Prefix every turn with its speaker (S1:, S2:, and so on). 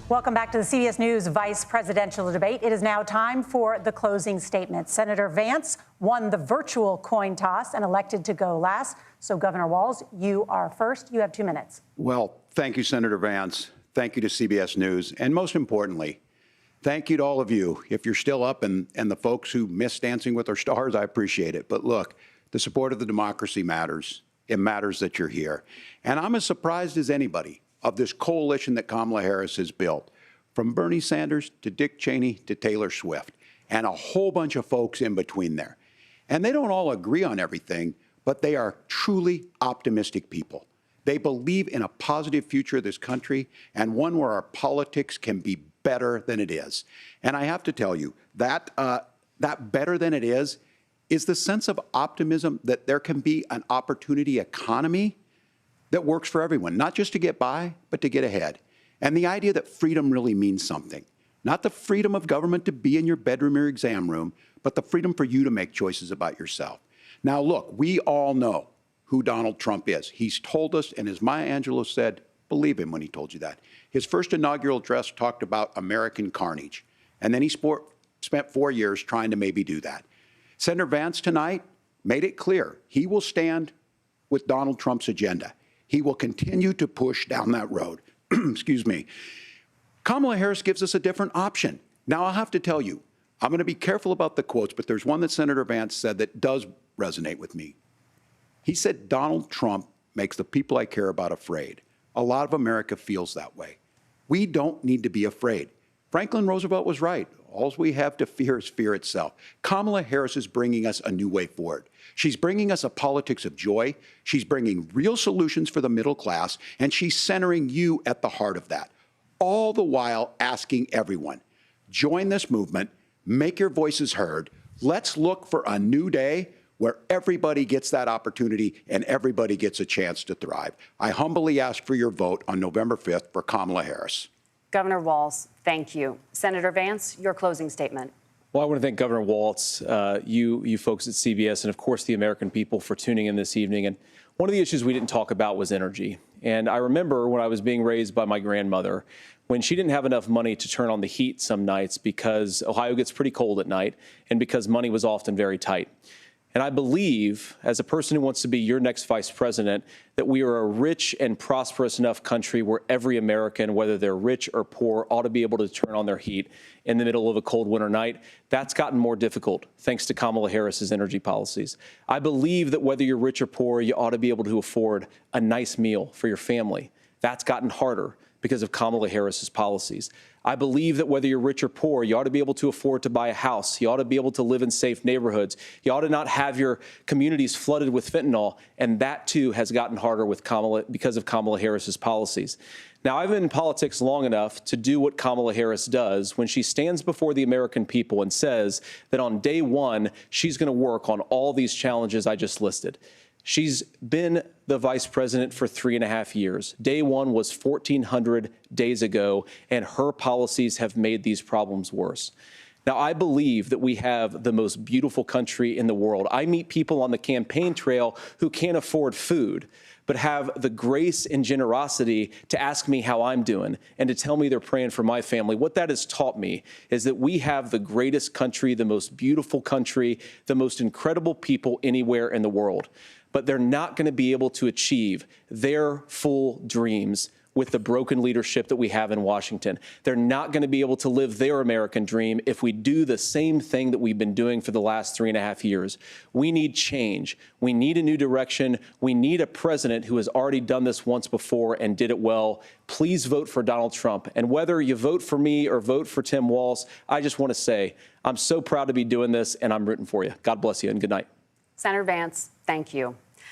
S1: Welcome back to the CBS News Vice Presidential Debate. It is now time for the closing statement. Senator Vance won the virtual coin toss and elected to go last. So, Governor Walz, you are first. You have 2 minutes.
S2: Well, thank you, Senator Vance. Thank you to CBS News. And most importantly, thank you to all of you. If you're still up and the folks who miss Dancing with Our Stars, I appreciate it. But look, the support of the democracy matters. It matters that you're here. And I'm as surprised as anybody of this coalition that Kamala Harris has built, from Bernie Sanders to Dick Cheney to Taylor Swift, and a whole bunch of folks in between there. And they don't all agree on everything, but they are truly optimistic people. They believe in a positive future of this country and one where our politics can be better than it is. And I have to tell you, that better than it is the sense of optimism that there can be an opportunity economy that works for everyone, not just to get by, but to get ahead. And the idea that freedom really means something. Not the freedom of government to be in your bedroom or exam room, but the freedom for you to make choices about yourself. Now, look, we all know who Donald Trump is. He's told us, and as Maya Angelou said, believe him when he told you that. His first inaugural address talked about American carnage, and then he spent 4 years trying to maybe do that. Senator Vance tonight made it clear he will stand with Donald Trump's agenda. He will continue to push down that road. Excuse me. Kamala Harris gives us a different option. Now, I'll have to tell you, I'm going to be careful about the quotes, but there's one that Senator Vance said that does resonate with me. He said, Donald Trump makes the people I care about afraid. A lot of America feels that way. We don't need to be afraid. Franklin Roosevelt was right. All we have to fear is fear itself. Kamala Harris is bringing us a new way forward. She's bringing us a politics of joy. She's bringing real solutions for the middle class, and she's centering you at the heart of that. All the while asking everyone, join this movement, make your voices heard. Let's look for a new day where everybody gets that opportunity and everybody gets a chance to thrive. I humbly ask for your vote on November 5th for Kamala Harris.
S3: Governor Walz, thank you. Senator Vance, your closing statement.
S4: Well, I want to thank Governor Walz, you folks at CBS, and of course the American people for tuning in this evening. And one of the issues we didn't talk about was energy. And I remember when I was being raised by my grandmother, when she didn't have enough money to turn on the heat some nights because Ohio gets pretty cold at night and because money was often very tight. And I believe, as a person who wants to be your next vice president, that we are a rich and prosperous enough country where every American, whether they're rich or poor, ought to be able to turn on their heat in the middle of a cold winter night. That's gotten more difficult thanks to Kamala Harris's energy policies. I believe that whether you're rich or poor, you ought to be able to afford a nice meal for your family. That's gotten harder because of Kamala Harris's policies. I believe that whether you're rich or poor, you ought to be able to afford to buy a house. You ought to be able to live in safe neighborhoods. You ought to not have your communities flooded with fentanyl. And that, too, has gotten harder with because of Kamala Harris's policies. Now, I've been in politics long enough to do what Kamala Harris does when she stands before the American people and says that on day one, she's going to work on all these challenges I just listed. She's been the vice president for 3.5 years. Day one was 1,400 days ago, and her policies have made these problems worse. Now, I believe that we have the most beautiful country in the world. I meet people on the campaign trail who can't afford food, but have the grace and generosity to ask me how I'm doing and to tell me they're praying for my family. What that has taught me is that we have the greatest country, the most beautiful country, the most incredible people anywhere in the world. But they're not going to be able to achieve their full dreams with the broken leadership that we have in Washington. They're not going to be able to live their American dream if we do the same thing that we've been doing for the last 3.5 years. We need change. We need a new direction. We need a president who has already done this once before and did it well. Please vote for Donald Trump. And whether you vote for me or vote for Tim Walz, I just want to say I'm so proud to be doing this, and I'm rooting for you. God bless you, and good night.
S3: Senator Vance, thank you.